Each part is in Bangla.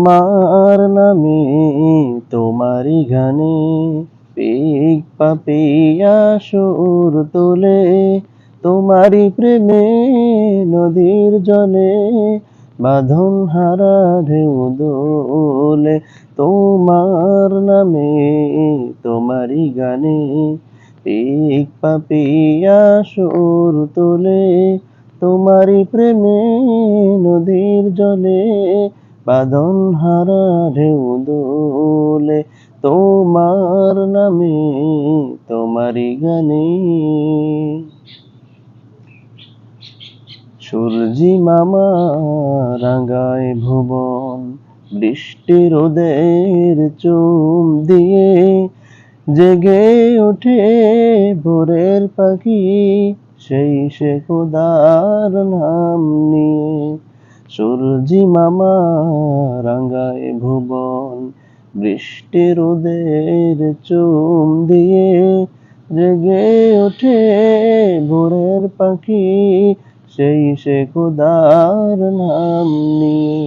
তোমার নামে তোমারই গানে পিক পাপিয়া সুর তোলে, তোমারই প্রেমে নদীর জলে বাঁধন হারা ঢেউ দোলে। তোমার নামে তোমারই গানে পিক পাপিয়া সুর তোলে, তোমারই প্রেমে নদীর জলে বাঁধন হারা ঢেউ দোলে। তোমার নামে তোমারই গানে। সূর্যি মামা রাঙায় ভুবন, বৃষ্টি রোদের চুম দিয়ে জেগে ওঠে ভোরের পাখি, সেই সে খোদার নাম নিয়ে। সূর্যি মামা রাঙায় ভুবন, বৃষ্টি রোদের চুম দিয়ে জেগে ওঠে ভোরের পাখি, সেই সে খোদার নাম নিয়ে।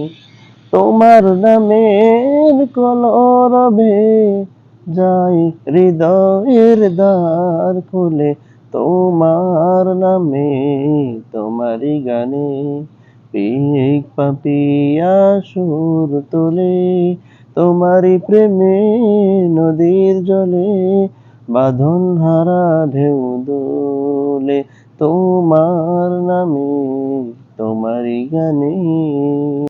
তোমার নামের কলরবে যাই হৃদয়ের দ্বার খুলে, তোমার নামে তোমারই গানে পিক পাপিয়া সুর তোলে, তোমারই প্রেমে নদীর জলে বাঁধন হারা ঢেউ দোলে। তোমার নামে তোমারই গানে।